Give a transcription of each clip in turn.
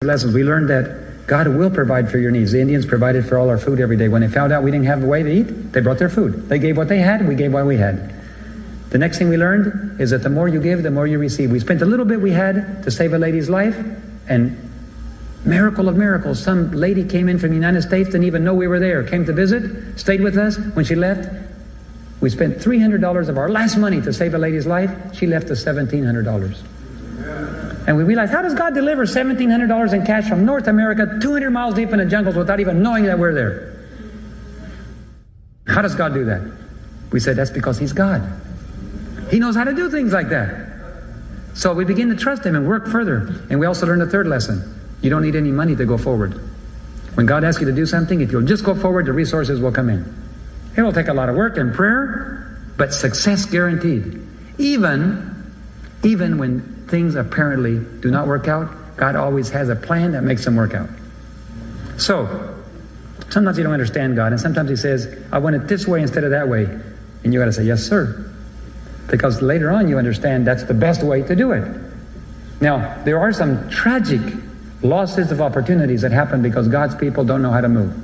lessons. We learned that God will provide for your needs. The Indians provided for all our food every day. When they found out we didn't have a way to eat, they brought their food. They gave what they had, we gave what we had. The next thing we learned is that the more you give, the more you receive. We spent a little bit we had to save a lady's life, and miracle of miracles, some lady came in from the United States, didn't even know we were there, came to visit, stayed with us. When she left, we spent $300 of our last money to save a lady's life. She left us $1,700. And we realized, how does God deliver $1,700 in cash from North America, 200 miles deep in the jungles without even knowing that we're there? How does God do that? We said, that's because He's God. He knows how to do things like that. So we begin to trust Him and work further. And we also learned a third lesson. You don't need any money to go forward. When God asks you to do something, if you'll just go forward, the resources will come in. It will take a lot of work and prayer, but success guaranteed. Even when things apparently do not work out, God always has a plan that makes them work out. So, sometimes you don't understand God, and sometimes He says, I want it this way instead of that way. And you got to say, yes, sir. Because later on you understand that's the best way to do it. Now, there are some tragic losses of opportunities that happen because God's people don't know how to move.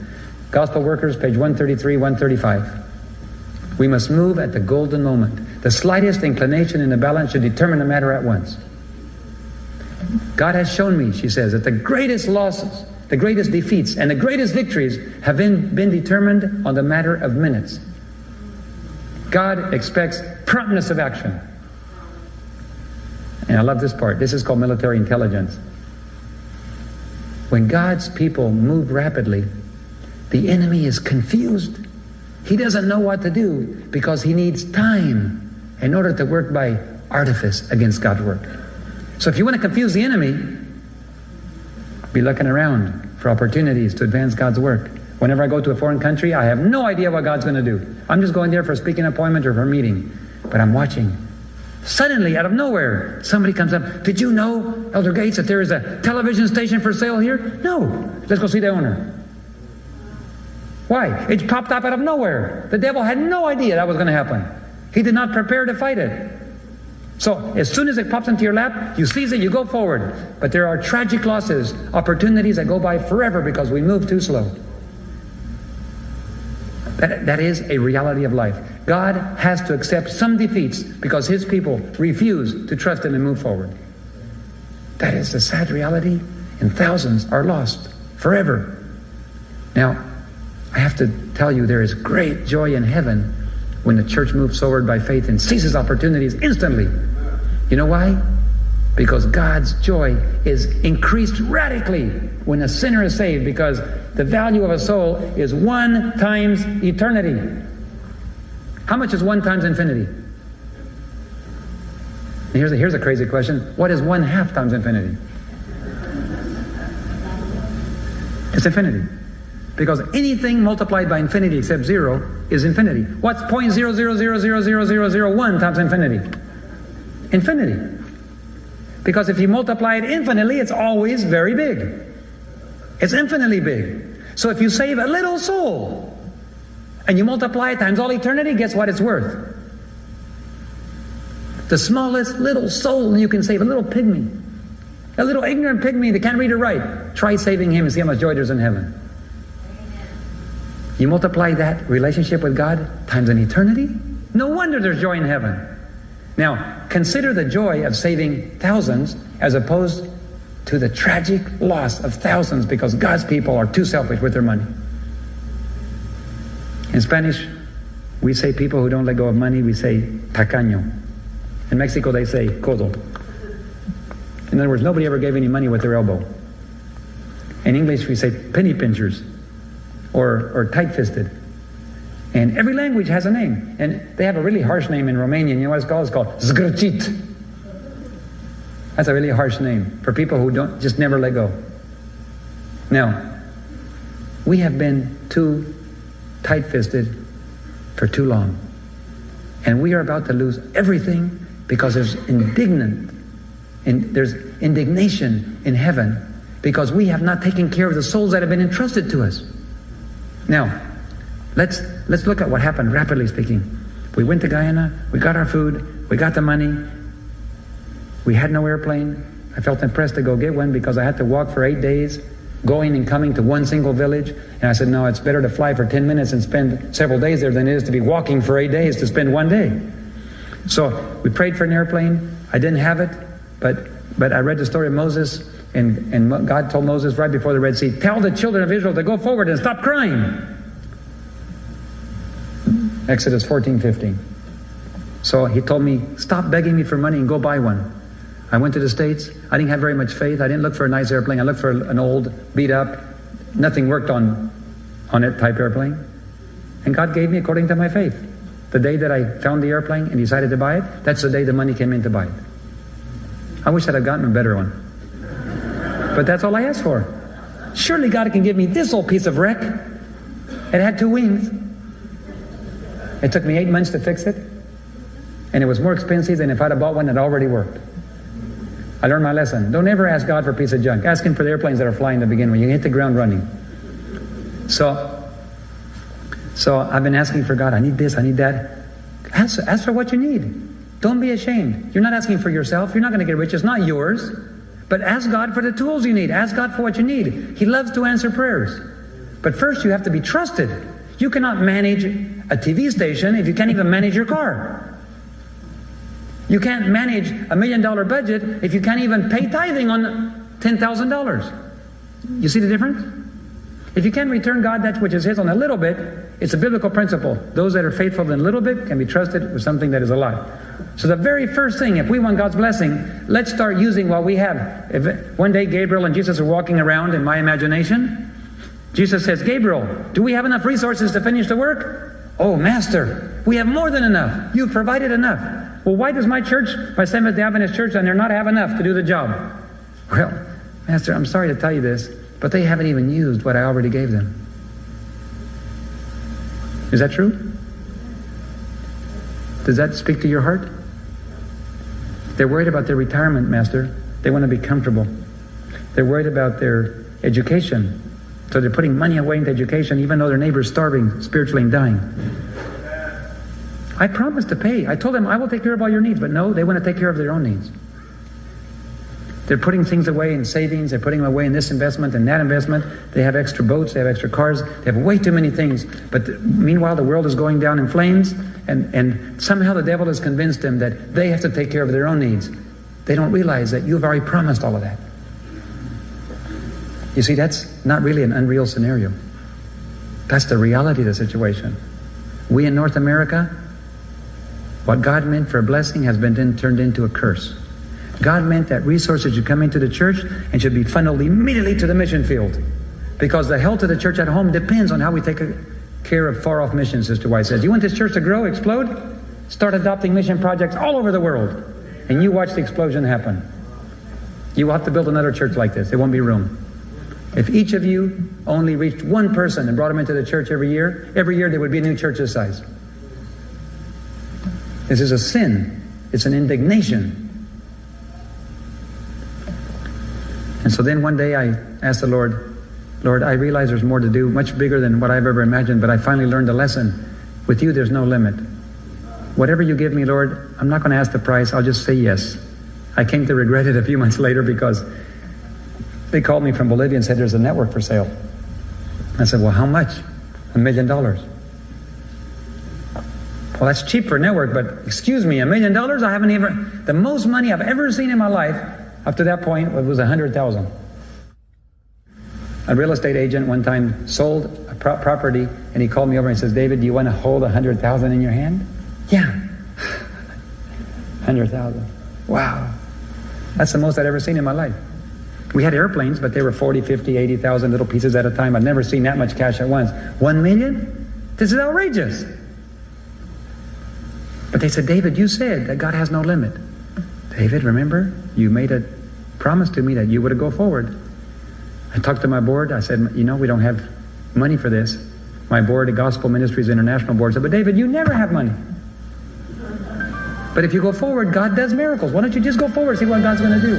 Gospel Workers, page 133, 135. We must move at the golden moment. The slightest inclination in the balance should determine the matter at once. God has shown me, she says, that the greatest losses, the greatest defeats, and the greatest victories have been determined on the matter of minutes. God expects promptness of action. And I love this part. This is called military intelligence. When God's people move rapidly, the enemy is confused. He doesn't know what to do because he needs time in order to work by artifice against God's work. So if you want to confuse the enemy, be looking around for opportunities to advance God's work. Whenever I go to a foreign country, I have no idea what God's going to do. I'm just going there for a speaking appointment or for a meeting. But I'm watching. Suddenly, out of nowhere, somebody comes up. Did you know, Elder Gates, that there is a television station for sale here? No. Let's go see the owner. Why? It popped up out of nowhere. The devil had no idea that was going to happen. He did not prepare to fight it. So, as soon as it pops into your lap, you seize it, you go forward. But there are tragic losses, opportunities that go by forever because we move too slow. That is a reality of life. God has to accept some defeats because His people refuse to trust Him and move forward. That is the sad reality, and thousands are lost forever. Now, I have to tell you, there is great joy in heaven when the church moves forward by faith and seizes opportunities instantly. You know why? Because God's joy is increased radically when a sinner is saved, because the value of a soul is 1 times eternity. How much is 1 times infinity? And here's a crazy question. What is 1/2 times infinity? It's infinity. Because anything multiplied by infinity except 0 is infinity. What's 0.0000001 times infinity? Infinity. Because if you multiply it infinitely, it's always very big. It's infinitely big. So if you save a little soul and you multiply it times all eternity, guess what it's worth? The smallest little soul you can save, a little pygmy, a little ignorant pygmy that can't read or write. Try saving him and see how much joy there's in heaven. You multiply that relationship with God times an eternity? No wonder there's joy in heaven. Now, consider the joy of saving thousands as opposed to the tragic loss of thousands because God's people are too selfish with their money. In Spanish, we say people who don't let go of money, we say tacaño. In Mexico, they say codo. In other words, nobody ever gave any money with their elbow. In English, we say penny pinchers or tight-fisted. And every language has a name. And they have a really harsh name in Romanian. You know what it's called? It's called zgrăcit. That's a really harsh name for people who don't just never let go. Now, we have been too tight-fisted for too long. And we are about to lose everything because there's indignation in heaven because we have not taken care of the souls that have been entrusted to us. Now, let's look at what happened, rapidly speaking. We went to Guyana, we got our food, we got the money, we had no airplane, I felt impressed to go get one because I had to walk for 8 days, going and coming to one single village. And I said, no, it's better to fly for 10 minutes and spend several days there than it is to be walking for 8 days to spend one day. So we prayed for an airplane. I didn't have it, but I read the story of Moses, and God told Moses right before the Red Sea, tell the children of Israel to go forward and stop crying. Exodus 14:15. So he told me, stop begging me for money and go buy one. I went to the States. I didn't have very much faith. I didn't look for a nice airplane. I looked for an old, beat up, nothing worked on it type airplane. And God gave me according to my faith. The day that I found the airplane and decided to buy it, that's the day the money came in to buy it. I wish I'd have gotten a better one. But that's all I asked for. Surely God can give me this old piece of wreck. It had 2 wings. It took me 8 months to fix it. And it was more expensive than if I'd have bought one that already worked. I learned my lesson. Don't ever ask God for a piece of junk. Ask Him for the airplanes that are flying to begin with. You hit the ground running. So I've been asking for God, I need this, I need that. Ask for what you need. Don't be ashamed. You're not asking for yourself. You're not going to get rich. It's not yours. But ask God for the tools you need. Ask God for what you need. He loves to answer prayers. But first you have to be trusted. You cannot manage a TV station if you can't even manage your car. You can't manage $1 million budget if you can't even pay tithing on $10,000. You see the difference? If you can't return God that which is His on a little bit, it's a biblical principle. Those that are faithful in a little bit can be trusted with something that is a lot. So the very first thing, if we want God's blessing, let's start using what we have. If one day Gabriel and Jesus are walking around in my imagination, Jesus says, Gabriel, do we have enough resources to finish the work? Oh, Master, we have more than enough. You've provided enough. Well, why does my church, my Seventh-day Adventist church, and they're not have enough to do the job? Well, Master, I'm sorry to tell you this, but they haven't even used what I already gave them. Is that true? Does that speak to your heart? They're worried about their retirement, Master. They want to be comfortable. They're worried about their education. So they're putting money away into education even though their neighbor's starving spiritually and dying. I promised to pay. I told them I will take care of all your needs, but no, they want to take care of their own needs. They're putting things away in savings. They're putting them away in this investment and that investment. They have extra boats. They have extra cars. They have way too many things. But meanwhile, the world is going down in flames, and somehow the devil has convinced them that they have to take care of their own needs. They don't realize that you've already promised all of that. You see, that's not really an unreal scenario. That's the reality of the situation. We in North America, what God meant for a blessing has been turned into a curse. God meant that resources should come into the church and should be funneled immediately to the mission field. Because the health of the church at home depends on how we take care of far-off missions, Sister White says. You want this church to grow, explode? Start adopting mission projects all over the world. And you watch the explosion happen. You will have to build another church like this. There won't be room. If each of you only reached one person and brought them into the church every year there would be a new church this size. This is a sin. It's an indignation. And so then one day I asked the Lord, I realize there's more to do, much bigger than what I've ever imagined, but I finally learned a lesson. With you, there's no limit. Whatever you give me, Lord, I'm not going to ask the price. I'll just say yes. I came to regret it a few months later because they called me from Bolivia and said, there's a network for sale. I said, well, how much? $1 million. Well, that's cheap for a network, but excuse me, $1 million? I haven't even, the most money I've ever seen in my life up to that point was $100,000. A real estate agent one time sold a property, and he called me over and says, David, do you want to hold $100,000 in your hand? Yeah. 100,000. Wow. That's the most I'd ever seen in my life. We had airplanes, but they were 40, 50, 80,000 little pieces at a time. I'd never seen that much cash at once. 1 million? This is outrageous. But they said, David, you said that God has no limit. David, remember, you made a promise to me that you would go forward. I talked to my board. I said, we don't have money for this. My board, the Gospel Ministries International Board, said, but David, you never have money. But if you go forward, God does miracles. Why don't you just go forward and see what God's going to do?